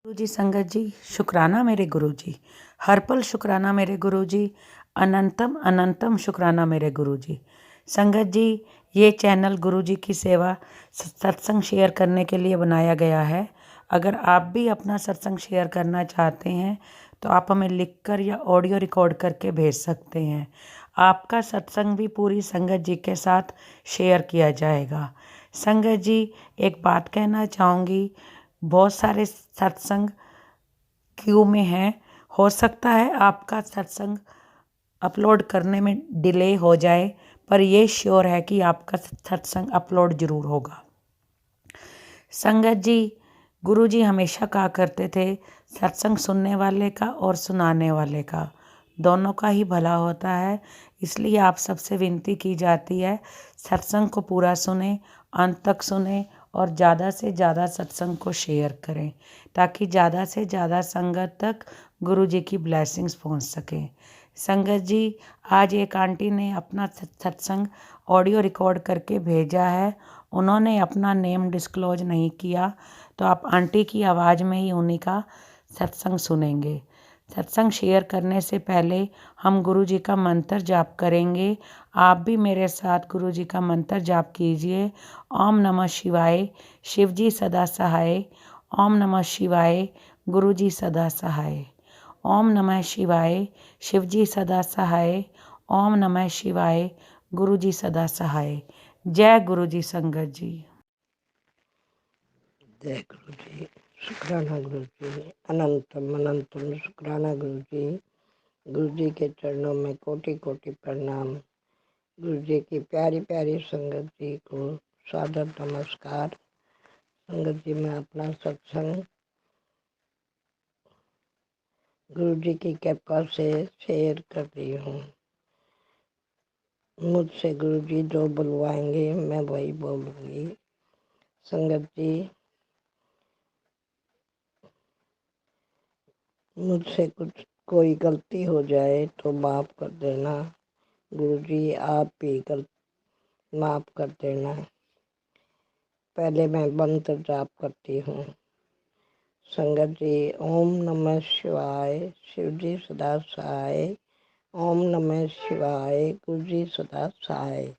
गुरुजी संगत जी, शुक्राना मेरे गुरुजी। हर पल शुक्राना मेरे गुरुजी। अनंतम अनंतम शुक्राना मेरे गुरुजी। संगत जी, ये चैनल गुरुजी की सेवा सत्संग शेयर करने के लिए बनाया गया है। अगर आप भी अपना सत्संग शेयर करना चाहते हैं तो आप हमें लिखकर या ऑडियो रिकॉर्ड करके भेज सकते हैं। आपका सत्संग भी पूरी संगत जी के साथ शेयर किया जाएगा। संगत जी, एक बात कहना चाहूँगी, बहुत सारे सत्संग क्यू में हैं। हो सकता है आपका सत्संग अपलोड करने में डिले हो जाए, पर ये श्योर है कि आपका सत्संग अपलोड ज़रूर होगा। संगत जी, गुरु जी हमेशा कहा करते थे, सत्संग सुनने वाले का और सुनाने वाले का दोनों का ही भला होता है। इसलिए आप सबसे विनती की जाती है, सत्संग को पूरा सुने, अंत तक सुने और ज़्यादा से ज़्यादा सत्संग को शेयर करें, ताकि ज़्यादा से ज़्यादा संगत तक गुरु जी की ब्लेसिंग्स पहुंच सकें। संगत जी, आज एक आंटी ने अपना सत्संग ऑडियो रिकॉर्ड करके भेजा है। उन्होंने अपना नेम डिस्क्लोज नहीं किया, तो आप आंटी की आवाज़ में ही उन्हीं का सत्संग सुनेंगे। सत्संग शेयर करने से पहले हम गुरु जी का मंत्र जाप करेंगे। आप भी मेरे साथ गुरु जी का मंत्र जाप कीजिए। ओम नमः शिवाय, शिव जी सदा सहाय। ओम नमः शिवाय, गुरु जी सदा सहाय। ओम नमः शिवाय, शिव जी सदा सहाय। ओम नमः शिवाय, गुरु जी सदा सहाय। जय गुरु जी संगत जी। जय गुरु जी। शुक्राना गुरु जी। अनंतम अनंतम शुक्राना गुरु जी। गुरु जी के चरणों में कोटि कोटि प्रणाम। गुरु जी की प्यारी प्यारी संगत जी को सादर नमस्कार। संगत जी, मैं अपना सत्संग गुरु जी की कृपा से शेयर कर रही हूँ। मुझसे गुरु जी जो बुलवाएंगे मैं वही बोलूँगी। संगत जी, मुझसे कुछ कोई गलती हो जाए तो माफ़ कर देना। गुरु जी, आप भी माफ़ कर देना। पहले मैं मंत्र जाप करती हूँ। संगत जी, ओम नमः शिवाय, शिव जी सदा सहाय। ओम नमः शिवाय, गुरु जी सदा सहाय।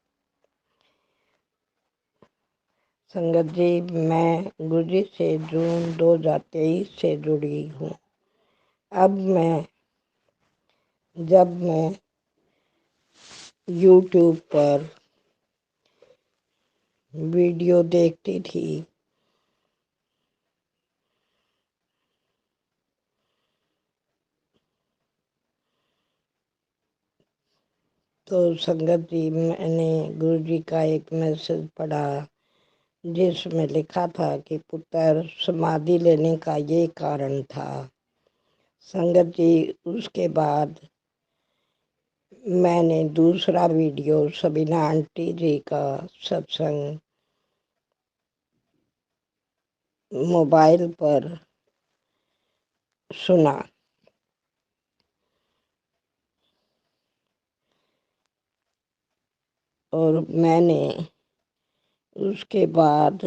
संगत जी, मैं गुरु जी से जून 2023 से जुड़ी हूँ। जब मैं यूट्यूब पर वीडियो देखती थी तो संगत जी, मैंने गुरु जी का एक मैसेज पढ़ा जिसमें लिखा था कि पुत्र समाधि लेने का ये कारण था। संगत जी, उसके बाद मैंने दूसरा वीडियो सबीना आंटी जी का सत्संग मोबाइल पर सुना और मैंने उसके बाद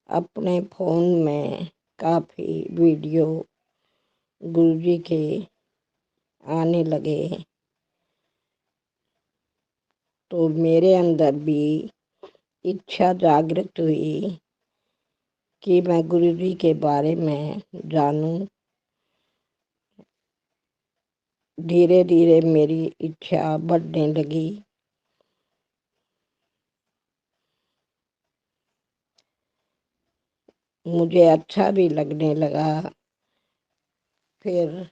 अपने फ़ोन में काफ़ी वीडियो गुरु जी के आने लगे, तो मेरे अंदर भी इच्छा जागृत हुई कि मैं गुरु जी के बारे में जानूं। धीरे धीरे मेरी इच्छा बढ़ने लगी। मुझे अच्छा भी लगने लगा। फिर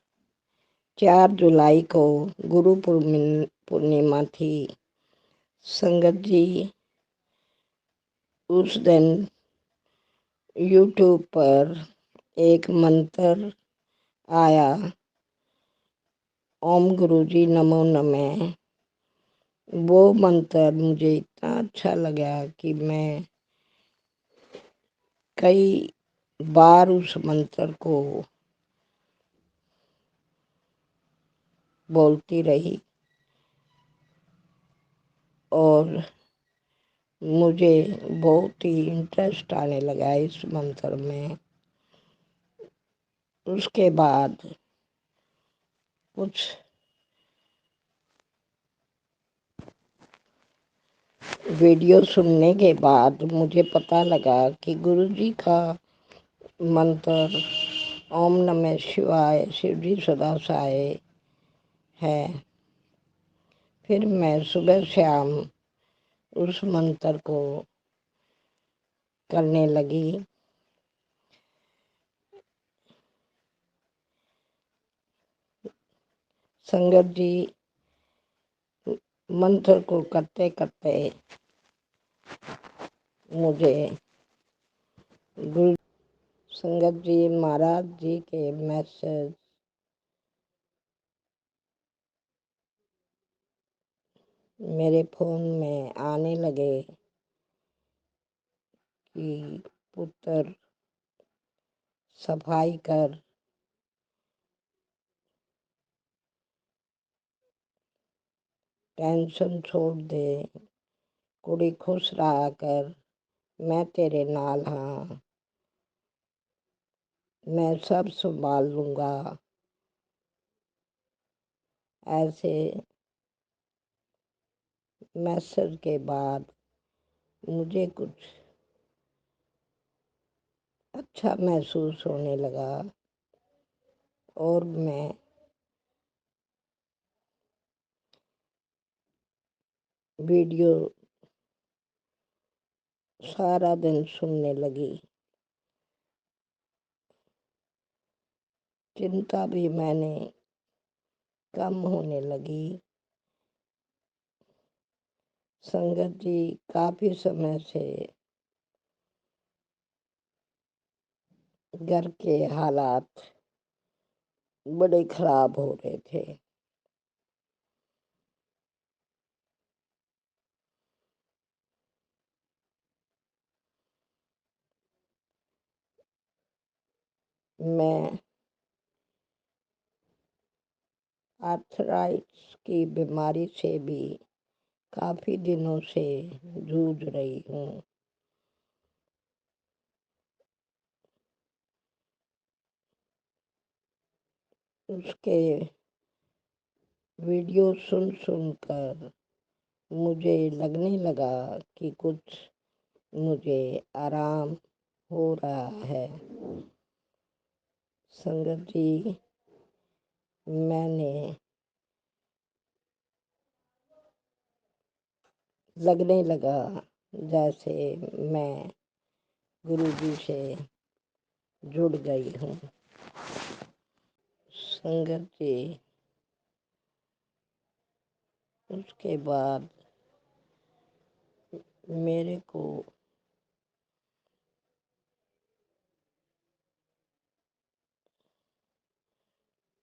4 जुलाई को गुरु पूर्णिमा थी। संगत जी, उस दिन यूट्यूब पर एक मंत्र आया, ओम गुरु जी नमो नमः। वो मंत्र मुझे इतना अच्छा लगा कि मैं कई बार उस मंत्र को बोलती रही और मुझे बहुत ही इंटरेस्ट आने लगा इस मंत्र में। उसके बाद कुछ वीडियो सुनने के बाद मुझे पता लगा कि गुरुजी का मंत्र ओम नमः शिवाय शिवजी सदा सहाय है। फिर मैं सुबह शाम उस मंत्र को करने लगी। संगत जी, मंत्र को करते करते मुझे गुरु संगत जी महाराज जी के मैसेज मेरे फ़ोन में आने लगे कि पुत्र सफाई कर, टेंशन छोड़ दे, कुड़ी खुश रहा कर, मैं तेरे नाल हाँ, मैं सब संभाल लूँगा। ऐसे मैसेज के बाद मुझे कुछ अच्छा महसूस होने लगा और मैं वीडियो सारा दिन सुनने लगी। चिंता भी मैंने कम होने लगी। संगत जी, काफ़ी समय से घर के हालात बड़े खराब हो रहे थे। मैं आर्थराइटिस की बीमारी से भी काफ़ी दिनों से जूझ रही हूँ। उसके वीडियो सुन सुनकर मुझे लगने लगा कि कुछ मुझे आराम हो रहा है। संगत जी, मैंने लगने लगा जैसे मैं गुरुजी से जुड़ गई हूँ। संगत जी, उसके बाद मेरे को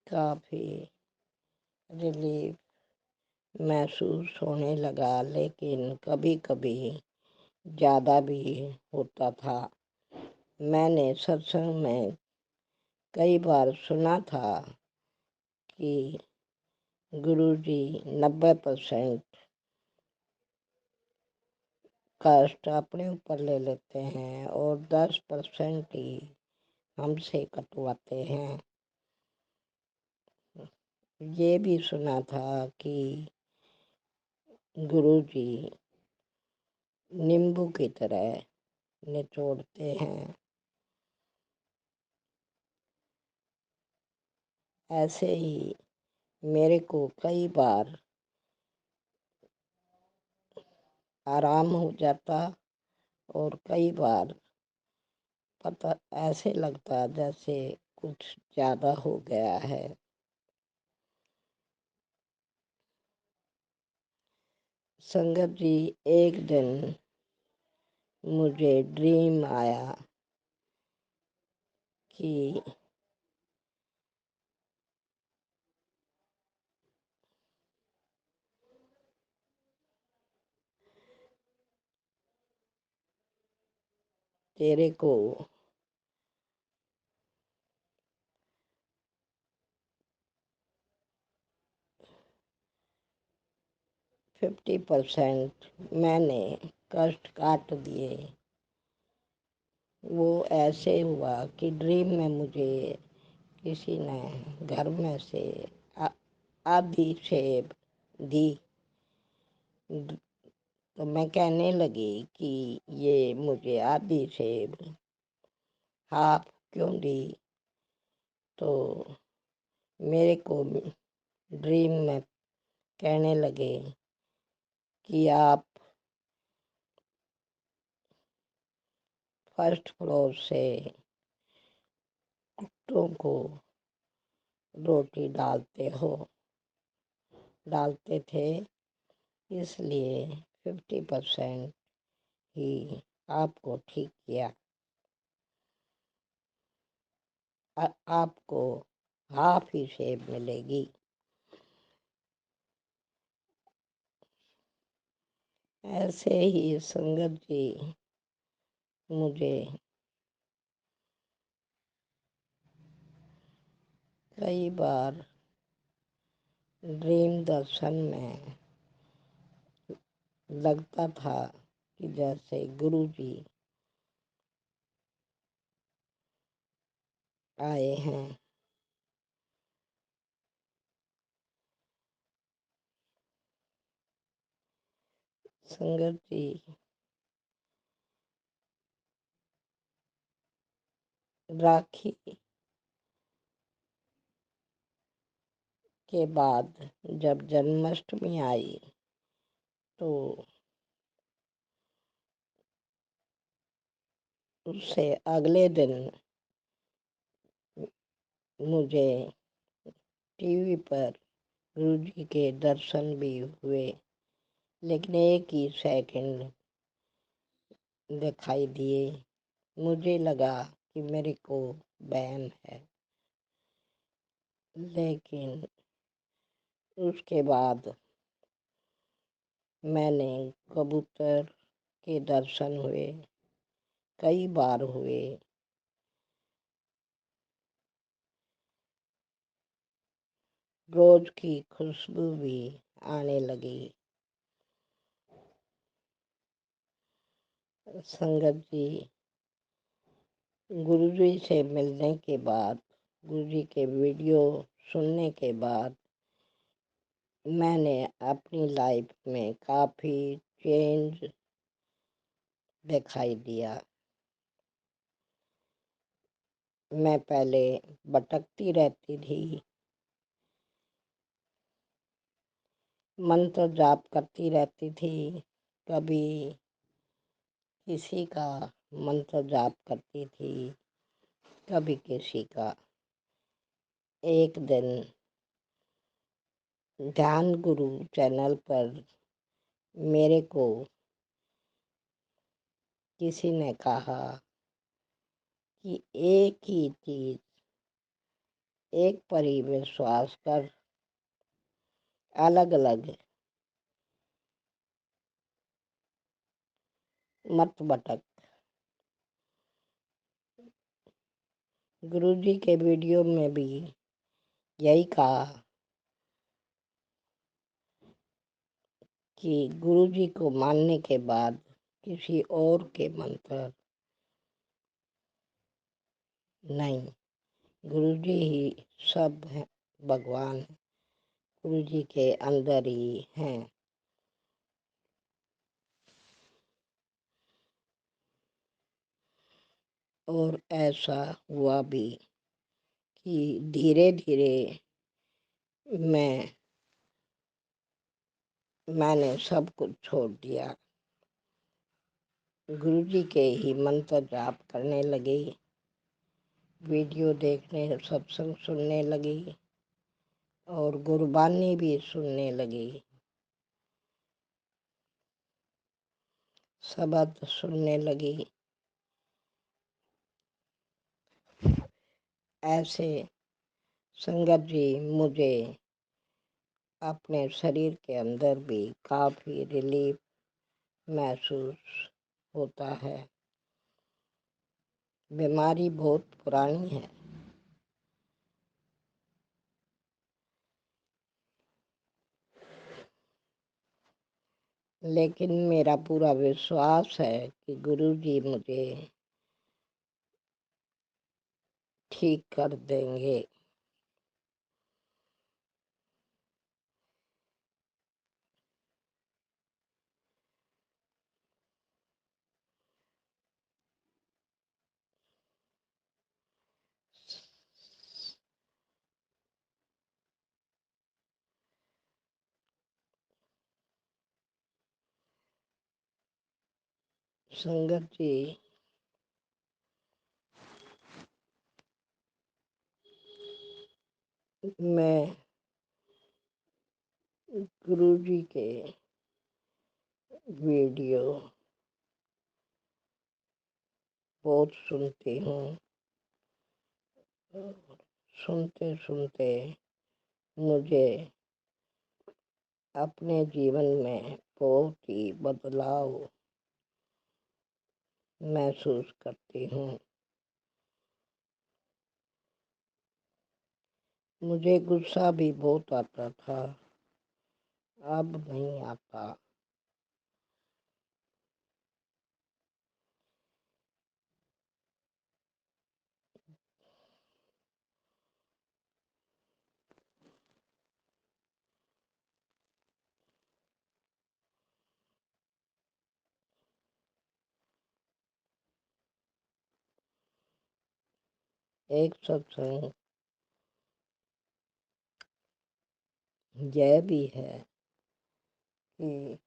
काफ़ी रिलीफ महसूस होने लगा, लेकिन कभी कभी ज़्यादा भी होता था। मैंने सत्संग में कई बार सुना था कि गुरुजी 90% कष्ट अपने ऊपर ले लेते हैं और 10% ही हमसे कटवाते हैं। ये भी सुना था कि गुरुजी नींबू की तरह निचोड़ते हैं। ऐसे ही मेरे को कई बार आराम हो जाता और कई बार पता ऐसे लगता जैसे कुछ ज़्यादा हो गया है। संगत जी, एक दिन मुझे ड्रीम आया कि तेरे को 50% मैंने कष्ट काट दिए। वो ऐसे हुआ कि ड्रीम में मुझे किसी ने घर में से आधी सेब दी, तो मैं कहने लगी कि ये मुझे आधी सेब हाफ क्यों दी। तो मेरे को ड्रीम में कहने लगे कि आप फर्स्ट फ्लोर से कुत्तों को रोटी डालते थे, इसलिए 50% ही आपको ठीक किया, आपको हाफ ही सेब मिलेगी। ऐसे ही संगत जी मुझे कई बार ड्रीम दर्शन में लगता था कि जैसे गुरु जी आए हैं। संगत जी, राखी के बाद जब जन्माष्टमी आई तो उससे अगले दिन मुझे टीवी पर गुरु जी के दर्शन भी हुए, लेकिन एक ही सेकंड दिखाई दिए। मुझे लगा कि मेरे को बैन है, लेकिन उसके बाद मैंने कबूतर के दर्शन हुए, कई बार हुए। रोज की खुशबू भी आने लगी। संगत जी, गुरुजी से मिलने के बाद, गुरुजी के वीडियो सुनने के बाद मैंने अपनी लाइफ में काफ़ी चेंज दिखाई दिया। मैं पहले भटकती रहती थी, मंत्र जाप करती रहती थी, कभी किसी का मंत्र जाप करती थी, कभी किसी का। एक दिन ध्यान गुरु चैनल पर मेरे को किसी ने कहा कि एक ही चीज, एक पर ही विश्वास कर, अलग अलग मत भटक। गुरुजी के वीडियो में भी यही कहा कि गुरुजी को मानने के बाद किसी और के मंत्र नहीं, गुरुजी ही सब है, भगवान गुरुजी के अंदर ही हैं। और ऐसा हुआ भी कि धीरे धीरे मैंने सब कुछ छोड़ दिया, गुरुजी के ही मंत्र जाप करने लगी, वीडियो देखने, सत्संग सुनने लगी और गुरबानी भी सुनने लगी, शब्द सुनने लगी। ऐसे संगत जी मुझे अपने शरीर के अंदर भी काफ़ी रिलीफ महसूस होता है। बीमारी बहुत पुरानी है, लेकिन मेरा पूरा विश्वास है कि गुरु जी मुझे ठीक कर देंगे। संगत जी, मैं गुरु जी के वीडियो बहुत सुनती हूँ। सुनते सुनते मुझे अपने जीवन में बहुत ही बदलाव महसूस करती हूँ। मुझे गुस्सा भी बहुत आता था, अब नहीं आता। एक सत्संग यह भी है कि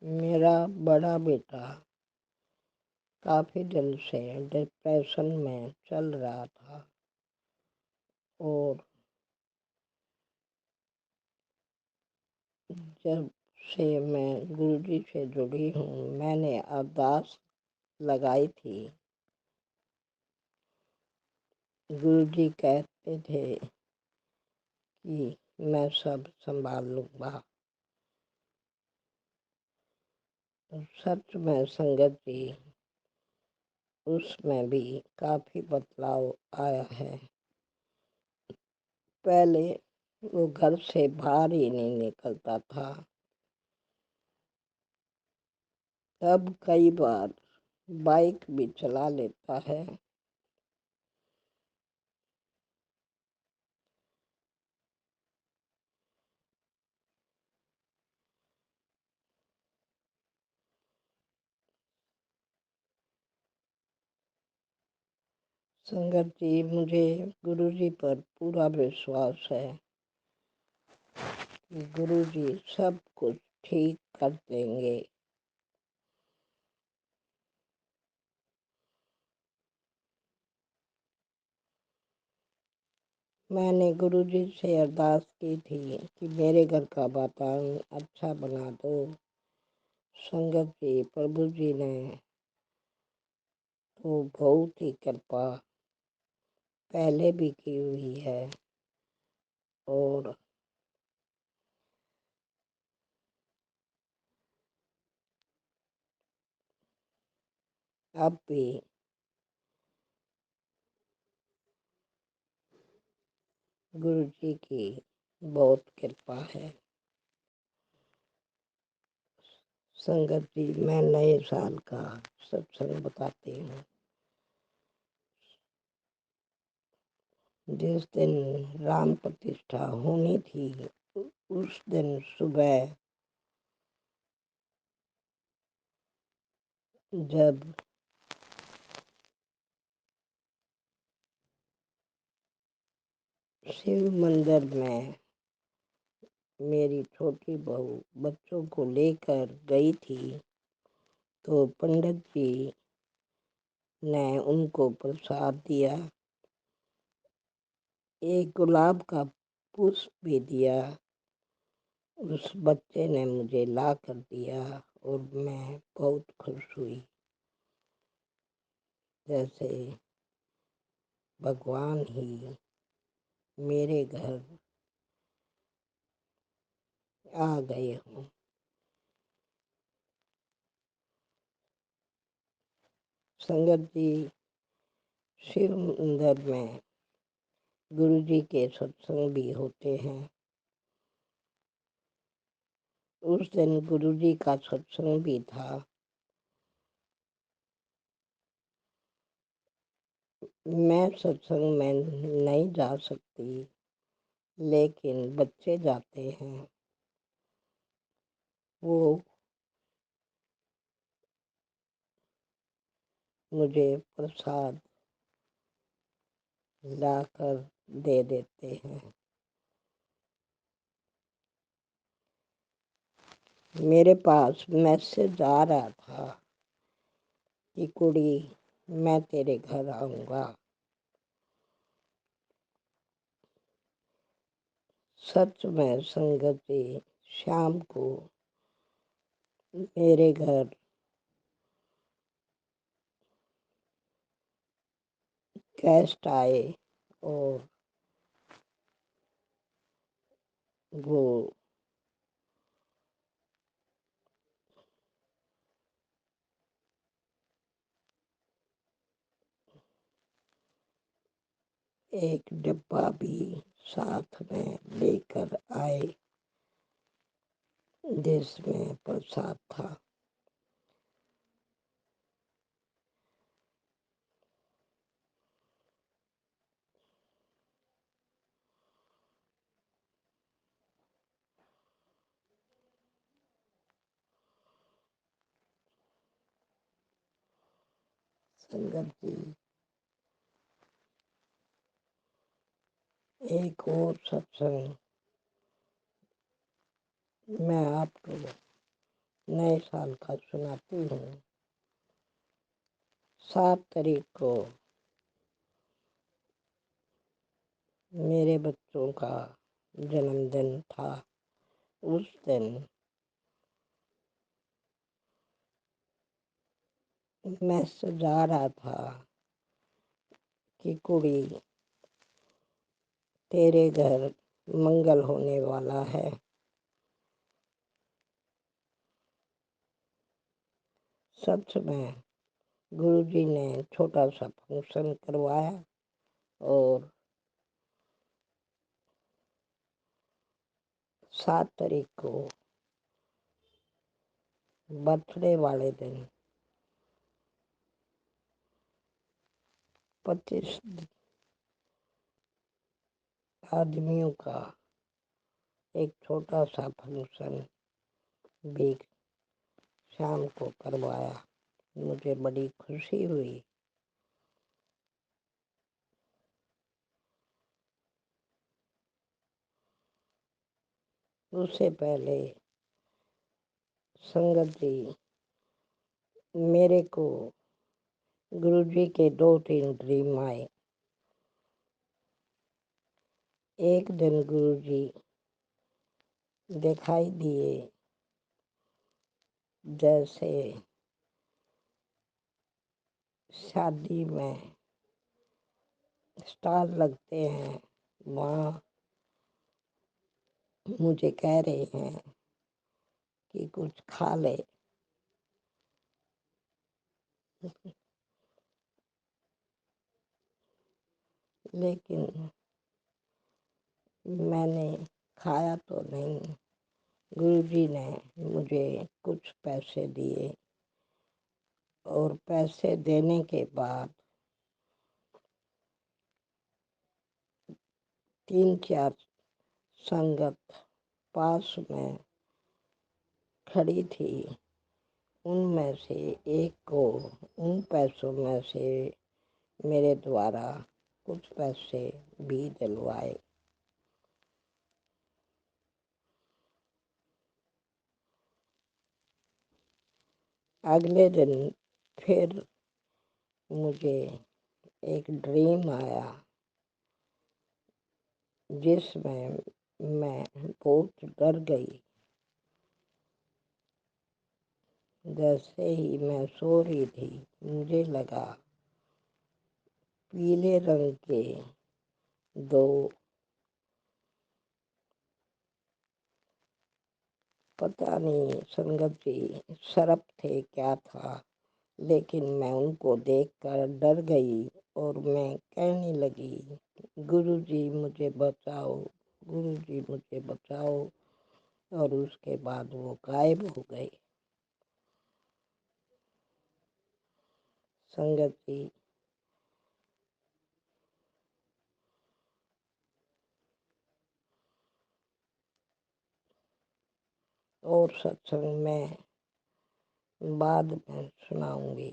मेरा बड़ा बेटा काफ़ी दिन से डिप्रेशन में चल रहा था और जब से मैं गुरुजी से जुड़ी हूँ, मैंने अरदास लगाई थी। गुरुजी कहते थे कि मैं सब संभाल लूँगा। सच में संगत जी, उसमें भी काफ़ी बदलाव आया है। पहले वो घर से बाहर ही नहीं निकलता था, अब कई बार बाइक भी चला लेता है। संगत जी, मुझे गुरुजी पर पूरा विश्वास है कि गुरुजी सब कुछ ठीक कर देंगे। मैंने गुरुजी से अरदास की थी कि मेरे घर का वातावरण अच्छा बना दो। संगत जी, प्रभु जी ने तो बहुत ही कृपा पहले भी की हुई है और अब भी गुरु जी की बहुत कृपा है। संगत जी, मैं नए साल का सत्संग बताती हूँ। जिस दिन राम प्रतिष्ठा होनी थी, उस दिन सुबह जब शिव मंदिर में मेरी छोटी बहू बच्चों को लेकर गई थी, तो पंडित जी ने उनको प्रसाद दिया, एक गुलाब का पुष्प भी दिया। उस बच्चे ने मुझे ला कर दिया और मैं बहुत खुश हुई, जैसे भगवान ही मेरे घर आ गए हों। संगत जी, शिव मंदिर में गुरु जी के सत्संग भी होते हैं। उस दिन गुरु जी का सत्संग भी था। मैं सत्संग में नहीं जा सकती, लेकिन बच्चे जाते हैं। वो मुझे प्रसाद लाकर दे देते हैं। मेरे पास मैसेज आ रहा था कि कुड़ी, मैं तेरे घर आऊँगा। सच में संगत जी, शाम को मेरे घर गेस्ट आए और वो एक डिब्बा भी साथ में लेकर आए जिसमें प्रसाद था। संगत जी, एक और सत्संग मैं आपको नए साल का सुनाती हूँ। 7 तारीख को मेरे बच्चों का जन्मदिन था। उस दिन मैसेज आ रहा था कि कुड़ी, तेरे घर मंगल होने वाला है। सच में गुरुजी ने छोटा सा फंक्शन करवाया और 7 तारीख को बर्थडे वाले दिन 25 आदमियों का एक छोटा सा फंक्शन भी शाम को करवाया। मुझे बड़ी खुशी हुई। उससे पहले संगत जी, मेरे को गुरुजी के 2-3 ड्रीम आए। एक दिन गुरुजी दिखाई दिए जैसे शादी में स्टॉल लगते हैं, वहाँ मुझे कह रहे हैं कि कुछ खा ले। लेकिन मैंने खाया तो नहीं। गुरुजी ने मुझे कुछ पैसे दिए और पैसे देने के बाद 3-4 संगत पास में खड़ी थी। उनमें से एक को उन पैसों में से मेरे द्वारा कुछ पैसे भी दिलवाए। अगले दिन फिर मुझे एक ड्रीम आया जिसमें मैं बहुत डर गई। जैसे ही मैं सो रही थी, मुझे लगा पीले रंग के 2, पता नहीं संगत जी सर्प थे क्या था, लेकिन मैं उनको देखकर डर गई और मैं कहने लगी, गुरुजी मुझे बचाओ, गुरुजी मुझे बचाओ। और उसके बाद वो गायब हो गए। संगत जी, और सत्संग में बाद में सुनाऊंगी।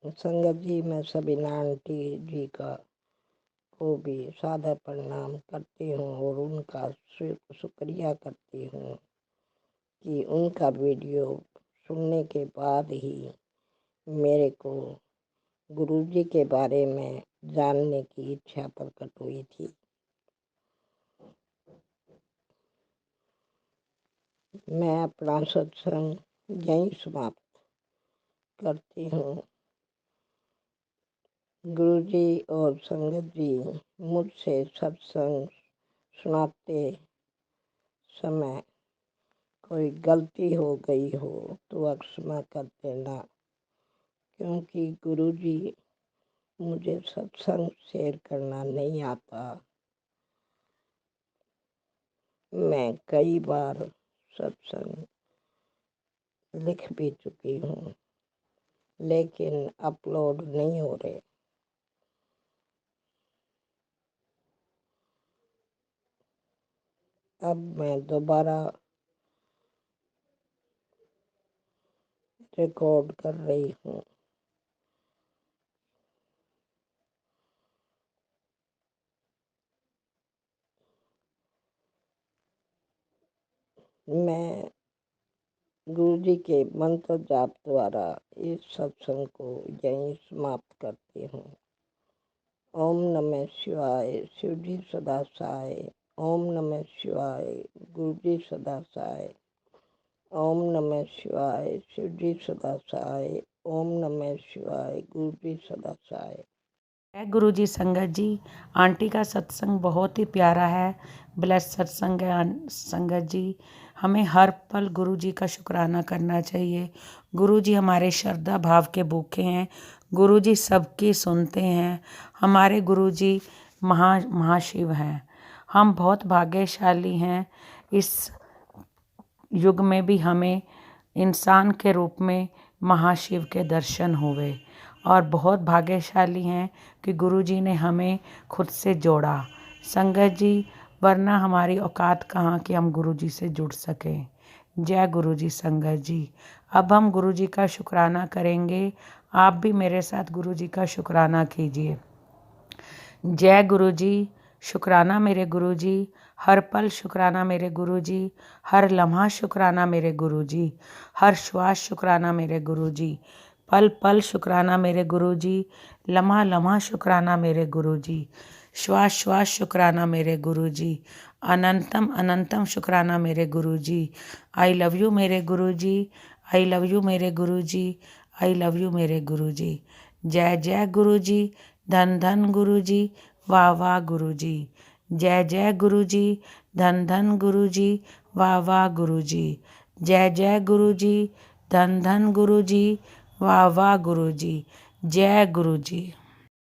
संगत जी, मैं सबीना आंटी जी को भी सादर प्रणाम करती हूँ और उनका शुक्रिया करती हूँ कि उनका वीडियो सुनने के बाद ही मेरे को गुरुजी के बारे में जानने की इच्छा प्रकट हुई थी। मैं अपना सत्संग यहीं समाप्त करती हूँ। गुरुजी और संगत जी मुझसे सत्संग सुनाते समय कोई गलती हो गई हो तो क्षमा कर देना, क्योंकि गुरुजी मुझे सत्संग शेयर करना नहीं आता। मैं कई बार सत्संग लिख भी चुकी हूँ, लेकिन अपलोड नहीं हो रहे। अब मैं दोबारा रिकॉर्ड कर रही हूँ। मैं गुरुजी के मंत्र जाप द्वारा इस सत्संग को यहीं समाप्त करती हूँ। ओम नमः शिवाय, शिवजी सदा सहाय। ओम नमः शिवाय, गुरुजी सदा सहाय। ओम नमः शिवाय, शिवजी सदा सहाय। ओम नमः शिवाय, गुरुजी सदा सहाय। जय गुरु जी। संगत जी, आंटी का सत्संग बहुत ही प्यारा है, ब्लेस सत्संग है। संगत जी, हमें हर पल गुरु जी का शुक्राना करना चाहिए। गुरु जी हमारे श्रद्धा भाव के भूखे हैं। गुरु जी सबकी सुनते हैं। हमारे गुरु जी महाशिव हैं। हम बहुत भाग्यशाली हैं। इस युग में भी हमें इंसान के रूप में महाशिव के दर्शन हुए और बहुत भाग्यशाली हैं कि गुरुजी ने हमें खुद से जोड़ा। संगत जी, वरना हमारी औकात कहाँ कि हम गुरुजी से जुड़ सकें। जय गुरुजी। संगत जी, अब हम गुरुजी का शुक्राना करेंगे। आप भी मेरे साथ गुरुजी का शुक्राना कीजिए। जय गुरुजी। शुक्राना मेरे गुरुजी। हर पल शुक्राना मेरे गुरुजी। हर लम्हा शुक्राना मेरे गुरुजी। हर श्वास शुक्राना मेरे गुरुजी। पल पल शुक्राना मेरे गुरुजी। लम्हा लम्हा शुक्राना मेरे गुरुजी। श्वास श्वास शुक्राना मेरे गुरुजी। अनंतम अनंतम शुक्राना मेरे गुरुजी। आई लव यू मेरे गुरुजी। आई लव यू मेरे गुरुजी। आई लव यू मेरे गुरुजी। जय जय गुरुजी। धन धन गुरुजी। वाह वाह गुरुजी। जय जय गुरुजी। धन धन गुरुजी। वाह वाह गुरुजी। जय जय गुरुजी। धन धन गुरुजी। वाह वाह गुरुजी। जय गुरुजी।